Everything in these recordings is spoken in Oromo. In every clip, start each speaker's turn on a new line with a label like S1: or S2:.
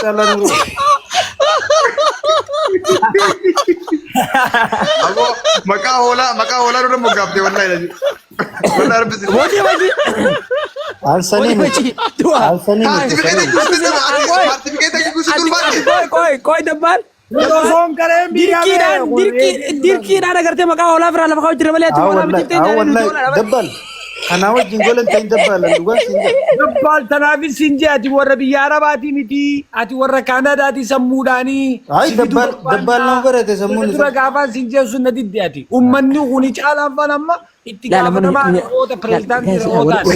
S1: Jalan lu.
S2: Ako, makahola rin mo gabde, wallahi lagi. Wallahi rin bisin.
S1: Alsani mi? Alsani mi?
S2: Certificate ay gusto nito, certificate ay gusto tulban.
S3: Koy dabbar.
S4: Rozoon kareen biyyaa
S3: Dirkiidhaan agartee maqaa hoolaa biraa lafa kaawwachuu malee ati hoolaa miti
S1: Wallahi dabbal. Kana wajjin golan ta'in dabbal. Dhugaan siin jedhu.
S4: Dabbal tanaafis siin jee ati warra biyya Arabaatii miti ati warra Kaanaadaati sammuudhaanii.
S1: Ay dabbal nama barate sammuun
S4: Dura gaafaan siin jee sun na didde ati ummanni kuni caalaan fan amma itti gaafatamaa namoota pireezidaantii Roodaati.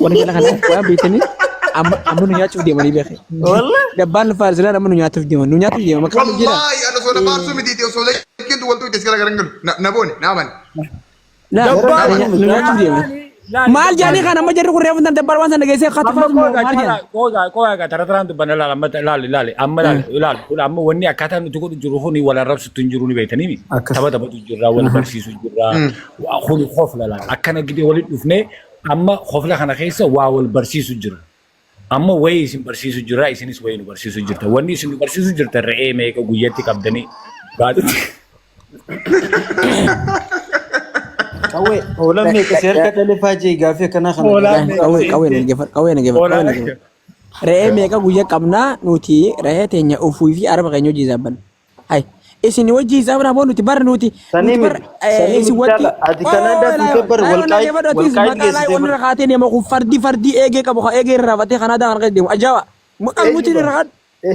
S3: Wani jala kana waan beekanii amma nu nyaachuuf deemanii beeke. Dabbaan faarsilaan amma nu nyaatuuf deeman. Nu nyaatuuf deeman maqaan jira.
S2: Wallahi, ana so na baarsu miti iti osoo lakin waltu itti iskala garangalu. Nabooni, naaman.
S3: Nu nyaatuuf deeman. Maal jaanii kana amma jarri kun reefu tan dabbaan waan sana geessee qaxafaatu maal jaanii.
S4: Koogaa tarataraan dubbanna laali amma laali amma wanni akkaataa nuti godhu jiru huni wal arrabsutu hin jiru ni beektanii mi taphatu jirra wal barsiisu jirra huni hofla laala akkana gidee walitti dhufnee amma hofla kana keessa waa wal barsiisu jira amma wayii isin barsiisu jira isinis wayii nu barsiisu jirta wanni isin nu barsiisu jirta re'ee meeqa guyyatti qabdanii baadhutti.
S1: Kawe, olam me kasir ka telefaje gafe kana kana.
S3: Kawe na gefa. Re'ee meeqa guyyaa qabnaa nuti re'ee teenya ofii fi arba keenya hojii zaabban. Hai. Isin wajji zaabna boo nuti bar nuti.
S1: Isin wajji. Ati Kanada fuute bar walqaayit
S3: geessite. Wani rakaatee nema kun fardi eegee qabu eegee irraa fatee Kanada kan deemu ajaa'iba. Maqaan nuti ni rakaat.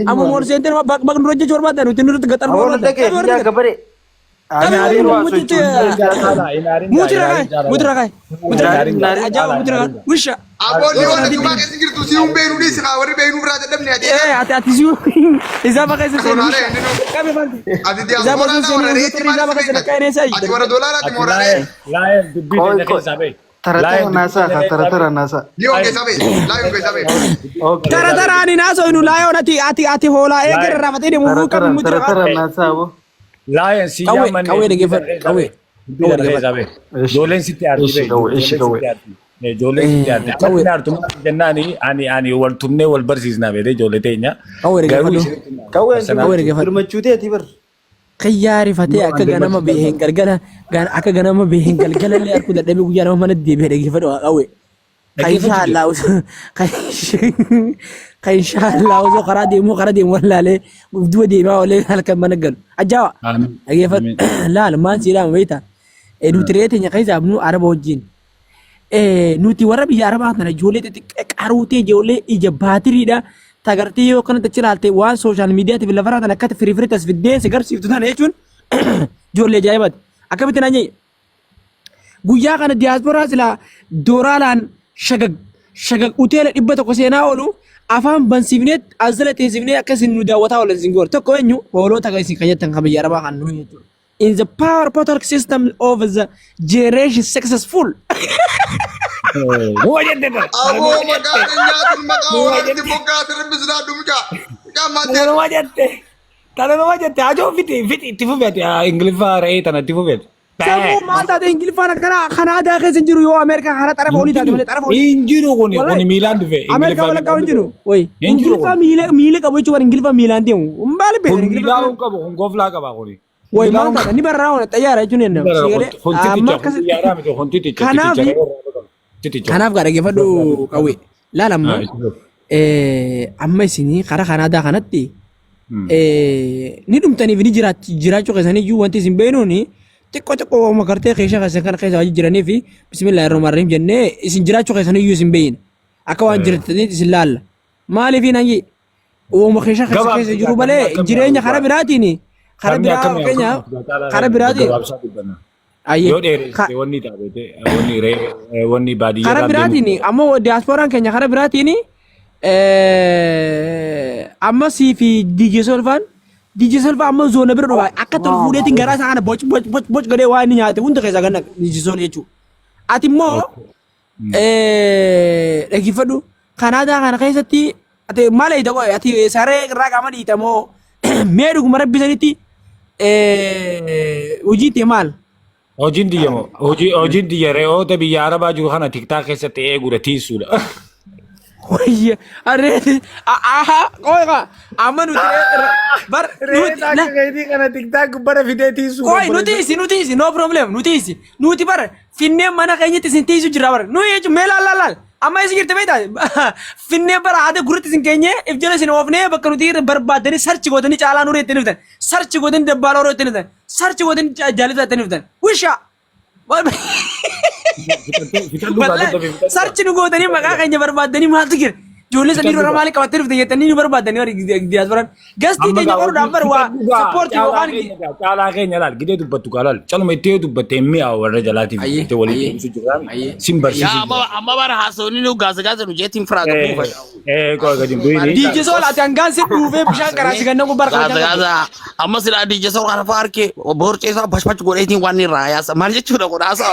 S3: Amma moorseenteen baqnu rojjechuu barbaada nuti nurti gaxar
S1: barbaada. Awwaal dhagee yaa gabare.
S3: Wisha.
S2: Aboolli waan dhumaa keessa jirtu si humbeenu dhiisi haa warri beenu biraa dadhabne ati.
S3: Ati si isaa bakka isa
S2: Sonaale ati diyaaspoora naa warra reetii maal ati warra doolaaraati mooraalee.
S4: Laayeen dubbii keenya keessaa bee.
S1: Taratara nasa.
S2: Liyoon keessa bee. Laayoon keessa bee.
S3: Tarataraani naasoo inu laayoon ati hoolaa eegarra raafatee deemu qabu mutira.
S1: Taratara nasa wo.
S4: Laayeen si yaaman.
S3: Kawee dhaggeeffadhu kawee.
S4: Ijoolleen sitti aarti bee. Ijoolleen sitti aarti. Akkamiin aartuma jennaani ani wal tumnee wal barsiisnaa beekte ijoollee teenya.
S3: Kawee dhaggeeffadhu.
S1: Kawee dhaggeeffadhu. Firmachuuteeti bar.
S3: Xiyyaarifatee akka ganama beehen galgala akka ganama beehen galgala illee harku dadhabee guyyaa nama mana deebi'ee dhaggeeffadhu qawwee. Kan inshaallah osoo karaa deemu wallaalee duuba deemaa oolee halkan mana galu. Ajaa'iba. Dhaggeeffadhu laal maan siidhaan beektaa. Nuti re'ee teenya keessaa nu Araba wajjin. Nuti warra biyya Arabaa kana ijoollee xixiqqaa qaruutee ijoollee ija baatiriidha. Tagartii yoo kanatti cilaalte waan sooshaal miidiyaatiif lafa raatan akkatti firii tas fiddee si garsiiftu tana jechuun ijoollee ajaa'ibaati. Akkamitti naan jedhe guyyaa kana diyaasporaa silaa dooraalaan shagag uteela 100 seenaa oolu afaan bansiifnee asala teessifnee akkasiin nu daawwataa oolan sin goor tokko eenyu hoolota kan isin kayyattan kan biyya Arabaa kan nuyi jechuudha. In the power portal system of the generation successful.
S2: Aboo maqaan nyaatun maqaa walitti moggaate ribbisnaa dhumqa.
S4: Tanuma jette ajoo fiti itti fufeeti Ingiliffaa re'ee tana itti fufeeti.
S3: Sabu maal taate Ingiliffaan akkana Kanaadaa keessa hin jiru yoo Ameerikaa haala xarafa olii taate malee xarafa olii.
S4: Hin jiru kuni miilaan dhufe.
S3: Ameerikaa wala qabu hin jiru. Woy Ingiliffaa miila qabu jechuun Ingiliffaa miilaan deemu. Maal beekan Ingiliffaa.
S4: Miilaan qabu kun goflaa qaba kuni.
S3: Woy maal taate ni barraa ona xayyaara jechuun hin Kanaaf gaa dhaggeeffadhu qawwee laalamma amma isinii karaa Kanaadaa kanatti ni dhumtaniif ni jiraachuu keessanii iyyuu wanti isin beenuuni xiqqoo makartee keessa kana keessa wajji jiranii fi bismillaahi rahmaani rahiim jennee isin jiraachuu keessanii iyyuu isin beeyin akka waan jirtaniit isin laalla maaliif hin hanyi uuma keessa jiru malee jireenya karaa biraatiin karaa biraa fakkeenyaaf karaa biraatiin.
S4: Yoo dheeresse wanni taabete wanni baadiyyaa
S3: karaa biraatiin ammoo diyaaspooraan keenya karaa biraatiin amma sii fi DJ Solfaan amma zoona bira dhufa akka tol fuudheetiin garaa isaa kana boc godhee waa inni nyaate hunda keessaa ganna DJ Sol jechuudha. Ati immoo dhaggeeffadhu Kanaadaa kana keessatti ati maal ati saree irraa qaama dhiita moo mee dhuguma rabbisanitti hojii ta'e maal?
S4: Hojiin diyya re'oota biyya Arabaa jiru kana tiktaa keessatti eeguudha tiisuudha.
S3: Wayya arreeti aha qoyqa amma nuti bar
S4: Reetii kana tiktaak bara fideetii sun.
S3: qoy nuti isi no problem nuti bar finnee mana keenyatti isin tiisu jira bar nu jechuun mee laal amma isin jirte beektaa finnee bara haada gurratti isin keenye if jala isin oofnee bakka nuti barbaadanii sarchi gootanii caalaa nuree itti nuftan sarchi gootanii dabbaalaa horoo itti nuftan sarchi gootanii jaalisa itti nuftan wisha sarchi nu gootanii maqaa keenya barbaadanii maaltu jira ijoollee sadii dura maaliif qabattee dhufte jettanii nu barbaadanii hori diyaasbaraan gastii keenya qoruudhaaf bar waa sappoortii yookaan
S4: Caalaa keenya laal gidee dubbattu qaalaal caluma ittee dubbattee mi'a warra jalaatiif itti waliin deemsu jiraan sin barsiisu.
S5: Amma bara haasawni nu gaasa nu jeetiin firaa qabu.
S4: Qoy gadi bu'ini.
S3: DJ Sol ati hangaan si dhuufee bishaan karaasi ganna gubbaa
S5: Gaasa amma sila DJ Sol kana faarke boorcee isaa bashbach godheetiin waan irraa yaasa maal jechuudha godhaasa.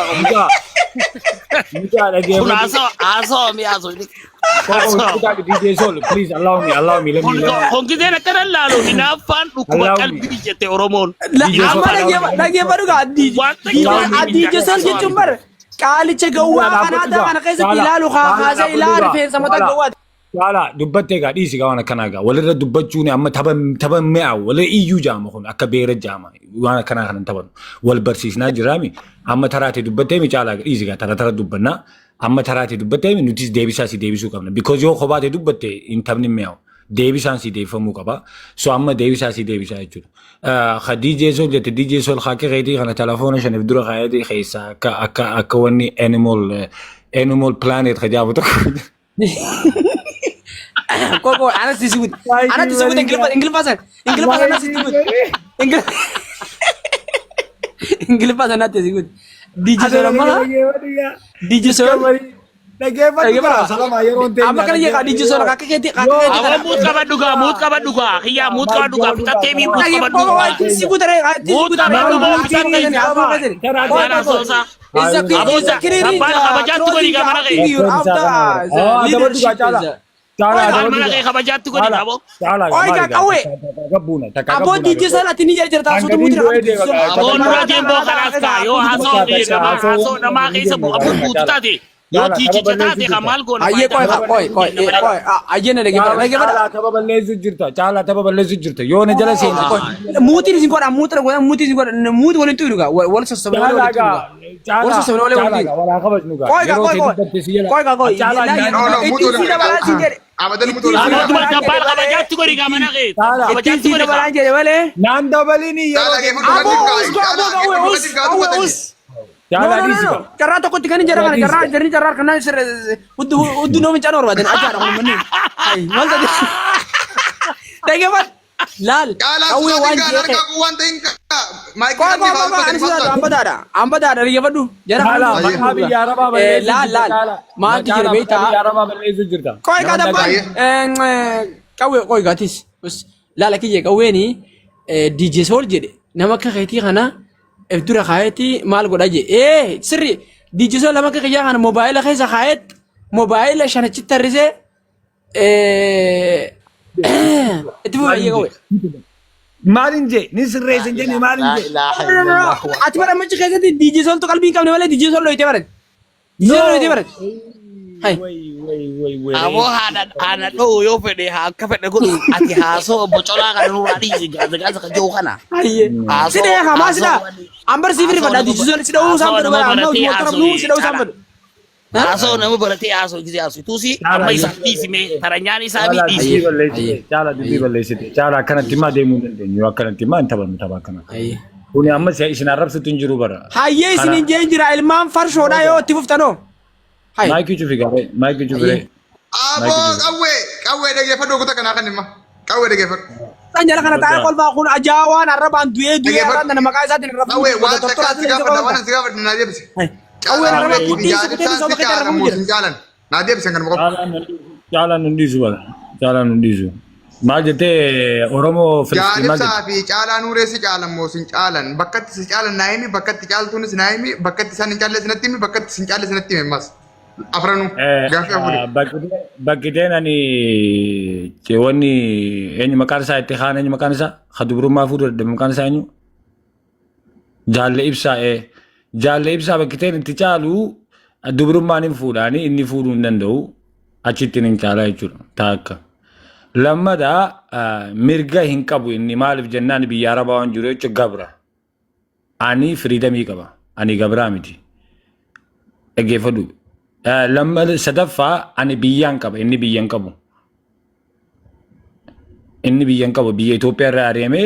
S4: Mucaa dhagee.
S5: Kun haasawaa mi haasawni.
S4: DJ Sol, please allow me, let me.
S5: Honkiseen akkana laalu hinaaffaan dhukkuba qalbii jette Oromoon.
S3: amma dhageeffadhu gaa DJ Sol jechuun bar qaalicha gawwaa kanaataa kana keessatti ilaalu kaasee ilaa rifeensa mataa gawwaati.
S4: Caalaa dubbattee gaa dhiisi gaa waan akkanaa gaa walirra dubbachuun amma tapha mi'a walirra iyyuu jaama kun akka beera jaama waan akkanaa kanan taphanu wal barsiisnaa jiraami amma taraatee dubbattee mi caalaa dhiisi gaa tara dubbannaa. Amma taraatee dubbattee nutis deebisaa si deebisuu qabna. Because yoo kophaatee dubbatte hin taphni mi'aawu. Deebisaan si deebifamuu qaba. So amma deebisaa si deebisaa jechuudha. Ka DJ Sol jette DJ Sol haaqee keetii kana telefoona shaniif dura kaayatee keessa akka wanni animal planet ka jaamu tokko.
S3: Koko anatti si guuti ingilifaasan anatti si guuti. DJ Sol amma DJ Sol amma kana jeeqa DJ Sol kakka keetii
S5: Muut qabadhu gaa kiyyaa muut qabadhu gaa fitattee mi muut qabadhu gaa.
S3: si guutare
S5: Muut qabadhu gaa fitattee. Aboosa rabbaan kabajaatti godhi gaa mana kee. Mana kee kabajaatti godhi gaa boo.
S3: Oiga kawe abo DJ Sol ati ni jira taasutu guutira
S5: Aboon dura deemboo kanaas kaa yoo haasoo fi haasoo namaa keessa bu'aa buutu taate. Yoo tiichicha taate ka maal goona.
S3: ayyee qoy ayyee na dhageeffadha
S4: Tapha balleessu jirta. Caalaa tapha balleessu jirta. Yoo na jala seena.
S3: muutiin isin godha muutiin isin godha muuti waliin tuyru gaa wal sossobne waliin tuyru gaa wal sossobne waliin tuyru
S4: Walaa kabajnu gaa.
S3: qoy
S2: No, mutu
S3: itti si dabalaa sin jedhe
S2: Abadan mutu
S5: Abootumaa gabbaan kabajaatti godhi gaa mana kee.
S3: itti si dabalaa jedhe malee
S4: Naan dabalini
S2: Caalaa
S4: yeroo
S2: geeffatu
S3: us carraa tokkotti kan jara kana carraa kana uddu noomi caan barbaadan ajaara kun manni maal ta'e dhageeffadha laal qawwee waan jeeqe ambadaadha dhageeffadhu jara kana laal maalti jira beektaa qoy kadabban qawwee qoy gaatis laal akki jee qawweeni DJ Sol jedhe nama akka keetii kana dura kaayeti maal godha jee sirri DJ Sol lama akka kiyyaa kana moobaayila keessa kaayet moobaayila shanachi tarrisee itti fufayyee qawwe
S4: maalin jee ni sirreessan jee maalin jee
S3: ati bara machi keessatti DJ Soltu qalbii hin qabne malee DJ Sol dhoyitee barate DJ Sol dhoyitee barate
S5: Aboo haadha dhoo yoo fedhe akka fedhe godhu ati haasoo bocolaa kana nurraa dhiisi gaasa ka jiru kana.
S3: Sidee hamaa sidaa ambar siif rifadha DJ Sol sidee uusaan fedhu bara amma hojii wal tarafnu sidee uusaan fedhu.
S5: Haasoo nama baratee haasoo gisee haasoo tuusi amma isaa dhiisime taranyaan isaa dhiisi.
S4: Caalaa dubbii balleessite. Caalaa akkanatti maa deemuu hin dandeenyu akkanatti maa hin taphannu tapha akkana. Kuni amma isin arrabsitu hin jiru bara.
S3: Hayyee isin hin jeen jira ilmaan farshoodhaa yoo itti fuftanoo.
S4: Maayikii cufi gaafee maayikii cufi ree.
S2: Aboo qawwee dhageeffadhu kutaa kanaa kan dhimma qawwee dhageeffadhu.
S3: Kan jala kana taa'ee kolfaa kun ajaa'aan arrabaan du'ee arrabaan maqaa isaatiin arrabaan.
S2: Qawwee waan takkaatti gaafadha waan asi gaafadha naa deebise.
S3: Qawween arrabaan kuttii sukutee soo bakka arrabamu jira.
S2: Naa deebisan kan boqotu.
S4: Caalaan nun dhiisu bala. Caalaan nun dhiisu. Maal jettee Oromoo Filistiin maal
S2: Jaalibsaa fi caalaa nuuree si caalan moo sin caalan bakkatti si caalan naa himi bakkatti caaltuunis naa himi bakkatti isaan hin caalle sinatti himi bakkatti sin caalle sinatti himi ammas. Afranu gaafii afuri.
S4: Bakki teen ani wanni eenyu maqaan isaa itti haan eenyu maqaan isaa ha dubrummaa fuudhu dadhabe maqaan isaa eenyu jaalle ibsaa bakki teen itti caalu dubrummaan hin fuudhaani inni fuudhuu hin danda'u achitti nin caalaa jechuudha taakka lammada mirga hin qabu inni maaliif jennaan biyya arabaa waan jiru jechuudha gabra ani firiidamii qaba ani gabraa miti dhaggeeffadhu lammada sadaffaa ani biyyaan qaba inni biyyan qabu biyya Itoophiyaa irraa ari'amee